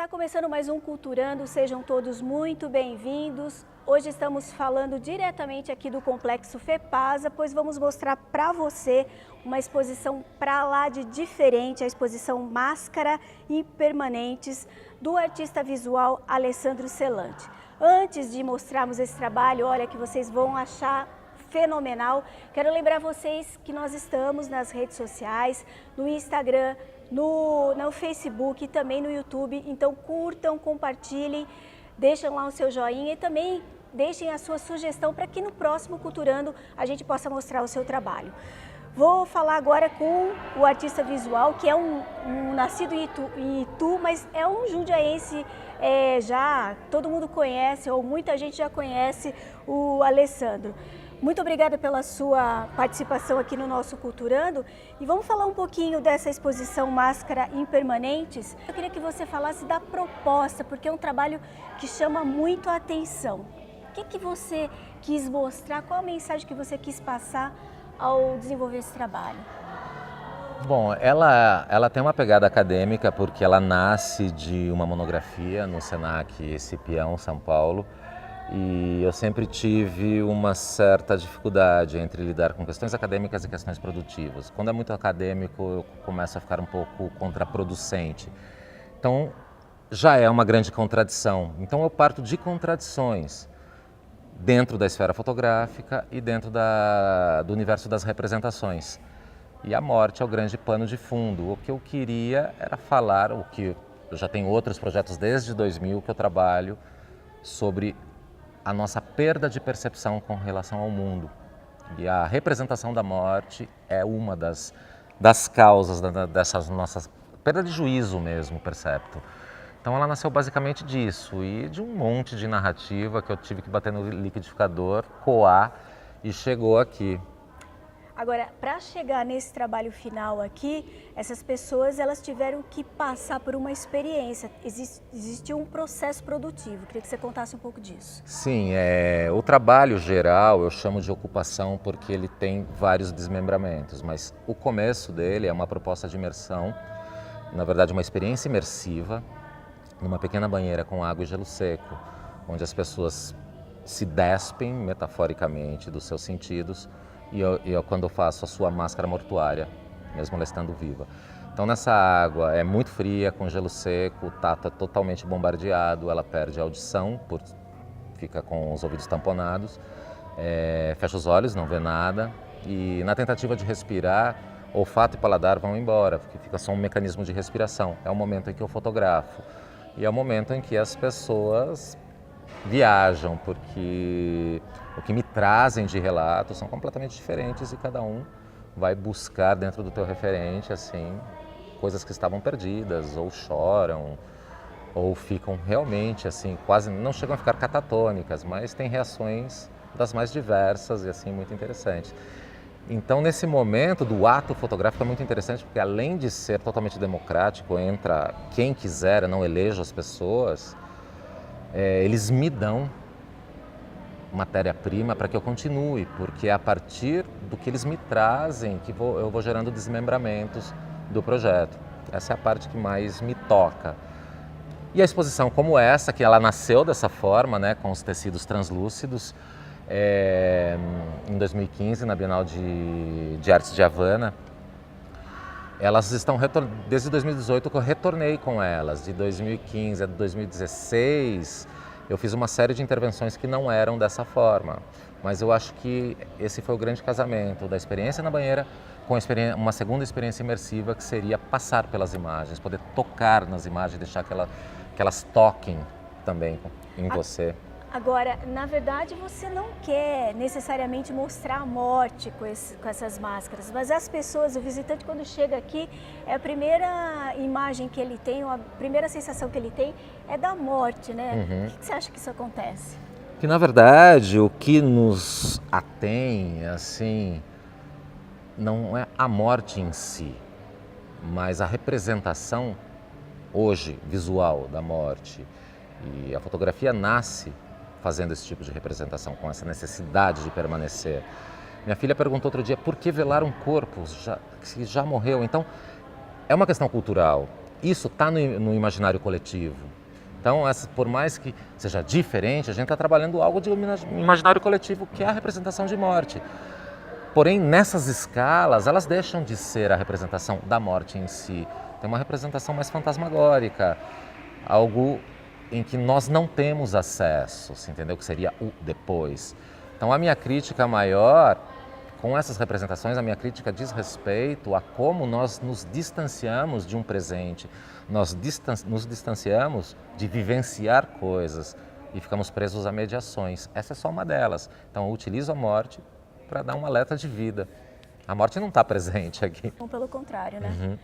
Está começando mais um Culturando, sejam todos muito bem-vindos. Hoje estamos falando diretamente aqui do Complexo FEPASA, pois vamos mostrar para você uma exposição para lá de diferente, a exposição Máscara Impermanentes, do artista visual Alessandro Celante. Antes de mostrarmos esse trabalho, olha que vocês vão achar fenomenal, quero lembrar vocês que nós estamos nas redes sociais, no Instagram, no Facebook e também no YouTube, então curtam, compartilhem, deixem lá o seu joinha e também deixem a sua sugestão para que no próximo Culturando a gente possa mostrar o seu trabalho. Vou falar agora com o artista visual, que é um nascido em Itu, mas é um jundiaense, já todo mundo conhece, ou muita gente já conhece o Alessandro. Muito obrigada pela sua participação aqui no nosso Culturando e vamos falar um pouquinho dessa exposição Máscara Impermanentes. Eu queria que você falasse da proposta, porque é um trabalho que chama muito a atenção. O que você quis mostrar, qual a mensagem que você quis passar ao desenvolver esse trabalho? Bom, ela tem uma pegada acadêmica porque ela nasce de uma monografia no Senac Escipião, São Paulo. E eu sempre tive uma certa dificuldade entre lidar com questões acadêmicas e questões produtivas. Quando é muito acadêmico, eu começo a ficar um pouco contraproducente. Então, já é uma grande contradição. Então, eu parto de contradições dentro da esfera fotográfica e dentro do universo das representações. E a morte é o grande pano de fundo. O que eu queria era falar, o que eu já tenho outros projetos desde 2000 que eu trabalho sobre a nossa perda de percepção com relação ao mundo. E a representação da morte é uma das causas dessas nossas perda de juízo mesmo, percepto. Então ela nasceu basicamente disso e de um monte de narrativa que eu tive que bater no liquidificador, coar e chegou aqui. Agora, para chegar nesse trabalho final aqui, essas pessoas elas tiveram que passar por uma experiência, existiu um processo produtivo, queria que você contasse um pouco disso. Sim, o trabalho geral eu chamo de ocupação porque ele tem vários desmembramentos, mas o começo dele é uma proposta de imersão, na verdade uma experiência imersiva, numa pequena banheira com água e gelo seco, onde as pessoas se despem metaforicamente dos seus sentidos, e eu quando eu faço a sua máscara mortuária, mesmo ela estando viva. Então nessa água é muito fria, com gelo seco, o tato é totalmente bombardeado, ela perde a audição, fica com os ouvidos tamponados, fecha os olhos, não vê nada, e na tentativa de respirar, olfato e paladar vão embora, porque fica só um mecanismo de respiração. É o momento em que eu fotografo, e é o momento em que as pessoas viajam, porque o que me trazem de relatos são completamente diferentes e cada um vai buscar dentro do teu referente, assim, coisas que estavam perdidas, ou choram, ou ficam realmente, assim, quase, não chegam a ficar catatônicas, mas tem reações das mais diversas e, assim, muito interessantes. Então, nesse momento do ato fotográfico é muito interessante, porque além de ser totalmente democrático, entra quem quiser, eu não elejo as pessoas, eles me dão matéria-prima para que eu continue, porque é a partir do que eles me trazem que eu vou gerando desmembramentos do projeto. Essa é a parte que mais me toca. E a exposição como essa, que ela nasceu dessa forma, né, com os tecidos translúcidos, em 2015, na Bienal de Artes de Havana, elas estão desde 2018 que eu retornei com elas, de 2015 a 2016, eu fiz uma série de intervenções que não eram dessa forma, mas eu acho que esse foi o grande casamento da experiência na banheira com uma segunda experiência imersiva que seria passar pelas imagens, poder tocar nas imagens, deixar que elas toquem também em você. Agora, na verdade, você não quer necessariamente mostrar a morte com essas máscaras, mas as pessoas, o visitante quando chega aqui, a primeira imagem que ele tem, a primeira sensação que ele tem é da morte, né? Uhum. Por que você acha que isso acontece? Que na verdade o que nos atém, assim, não é a morte em si, mas a representação hoje visual da morte. E a fotografia nasce fazendo esse tipo de representação, com essa necessidade de permanecer. Minha filha perguntou outro dia, por que velar um corpo que já morreu? Então, é uma questão cultural. isso está no imaginário coletivo. Então, por mais que seja diferente, a gente está trabalhando algo de imaginário coletivo, que é a representação de morte. Porém, nessas escalas, elas deixam de ser a representação da morte em si. Tem uma representação mais fantasmagórica, algo em que nós não temos acesso, você entendeu? Que seria o depois. Então, a minha crítica maior, com essas representações, a minha crítica diz respeito a como nós nos distanciamos de um presente, nós nos distanciamos de vivenciar coisas e ficamos presos a mediações. Essa é só uma delas. Então, eu utilizo a morte para dar um alerta de vida. A morte não está presente aqui. Pelo contrário, né?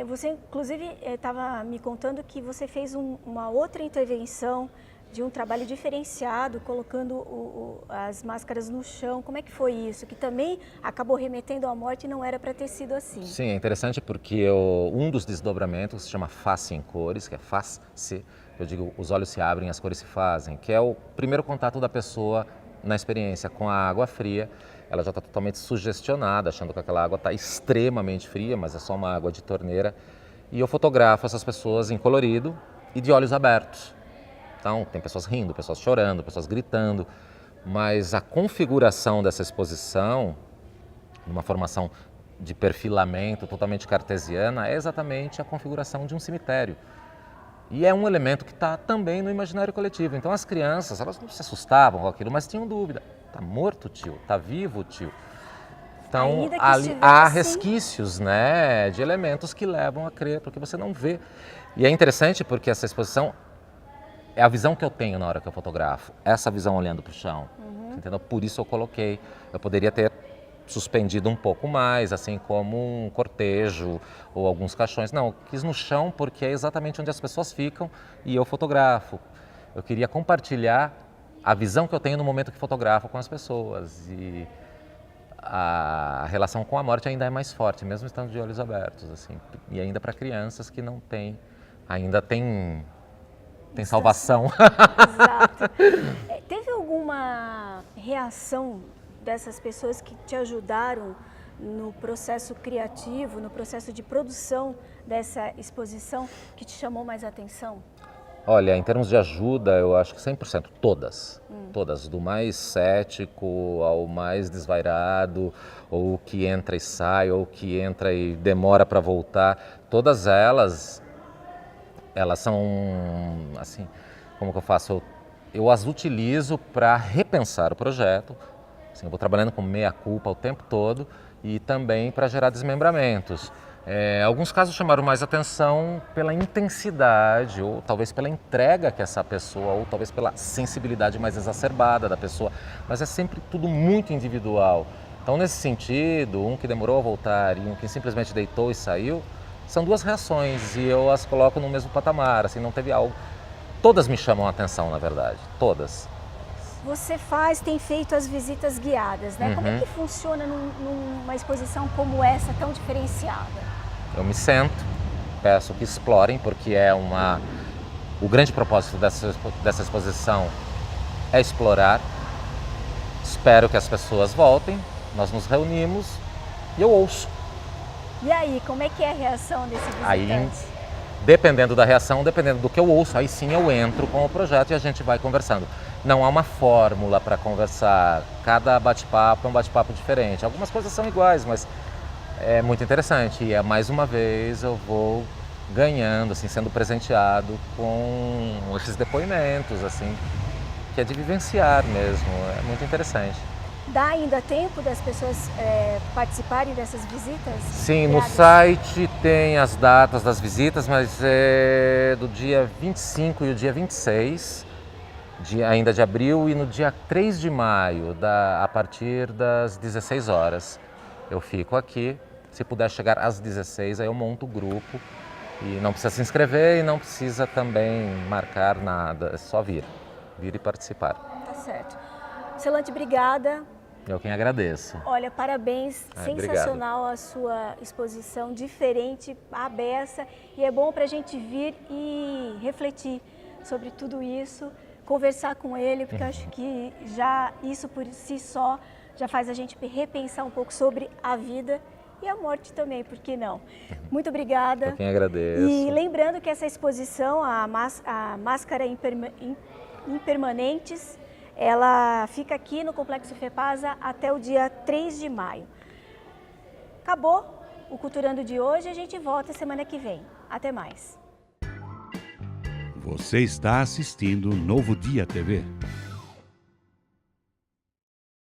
Você, inclusive, estava me contando que você fez uma outra intervenção de um trabalho diferenciado, colocando as máscaras no chão. Como é que foi isso? Que também acabou remetendo à morte e não era para ter sido assim. Sim, é interessante porque um dos desdobramentos se chama face em cores, que é face, eu digo, os olhos se abrem, as cores se fazem, que é o primeiro contato da pessoa na experiência com a água fria. Ela já está totalmente sugestionada, achando que aquela água está extremamente fria, mas é só uma água de torneira. E eu fotografo essas pessoas em colorido e de olhos abertos. Então, tem pessoas rindo, pessoas chorando, pessoas gritando, mas a configuração dessa exposição, numa formação de perfilamento totalmente cartesiana, é exatamente a configuração de um cemitério. E é um elemento que está também no imaginário coletivo. Então, as crianças, elas não se assustavam com aquilo, mas tinham dúvida. Está morto o tio? Está vivo o tio? Então, ali há resquícios, né, de elementos que levam a crer, porque você não vê. E é interessante porque essa exposição é a visão que eu tenho na hora que eu fotografo, essa visão olhando para o chão, entendeu? Por isso eu coloquei. Eu poderia ter suspendido um pouco mais, assim como um cortejo ou alguns caixões. Não, eu quis no chão porque é exatamente onde as pessoas ficam e eu fotografo. Eu queria compartilhar a visão que eu tenho no momento que fotografo com as pessoas. E a relação com a morte ainda é mais forte, mesmo estando de olhos abertos, assim. E ainda para crianças que não têm, ainda tem salvação. Exato. Teve alguma reação dessas pessoas que te ajudaram no processo criativo, no processo de produção dessa exposição, que te chamou mais atenção? Olha, em termos de ajuda, eu acho que 100%, todas. Todas, do mais cético ao mais desvairado, ou que entra e sai, ou que entra e demora para voltar, todas elas são, assim, como que eu faço? Eu as utilizo para repensar o projeto. Assim, eu vou trabalhando com meia-culpa o tempo todo e também para gerar desmembramentos. Alguns casos chamaram mais atenção pela intensidade, ou talvez pela entrega que essa pessoa, ou talvez pela sensibilidade mais exacerbada da pessoa, mas é sempre tudo muito individual. Então, nesse sentido, um que demorou a voltar e um que simplesmente deitou e saiu, são duas reações e eu as coloco no mesmo patamar, assim, não teve algo. Todas me chamam a atenção, na verdade, todas. Você tem feito as visitas guiadas, né? Como é que funciona numa exposição como essa, tão diferenciada? Eu me sento, peço que explorem, porque o grande propósito dessa exposição é explorar. Espero que as pessoas voltem, nós nos reunimos e eu ouço. E aí, como é que é a reação desse visitante? Aí, dependendo da reação, dependendo do que eu ouço, aí sim eu entro com o projeto e a gente vai conversando. Não há uma fórmula para conversar, cada bate-papo é um bate-papo diferente. Algumas coisas são iguais, mas é muito interessante. E mais uma vez eu vou ganhando, assim, sendo presenteado com esses depoimentos, assim, que é de vivenciar mesmo, é muito interessante. Dá ainda tempo das pessoas participarem dessas visitas? Sim, no site tem as datas das visitas, mas é do dia 25 e o dia 26, ainda de abril, e no dia 3 de maio, a partir das 16 horas. Eu fico aqui, se puder chegar às 16, aí eu monto o grupo e não precisa se inscrever e não precisa também marcar nada, é só vir e participar. Tá certo. Celante, obrigada. Eu quem agradeço. Olha, parabéns, sensacional obrigado. A sua exposição, diferente, a beça, e é bom para a gente vir e refletir sobre tudo isso, conversar com ele, porque eu acho que já isso por si só já faz a gente repensar um pouco sobre a vida e a morte também, por que não? Muito obrigada. Eu quem agradeço. E lembrando que essa exposição, a Máscara Impermanentes, ela fica aqui no Complexo FEPASA até o dia 3 de maio. Acabou o Culturando de hoje, a gente volta semana que vem. Até mais. Você está assistindo Novo Dia TV.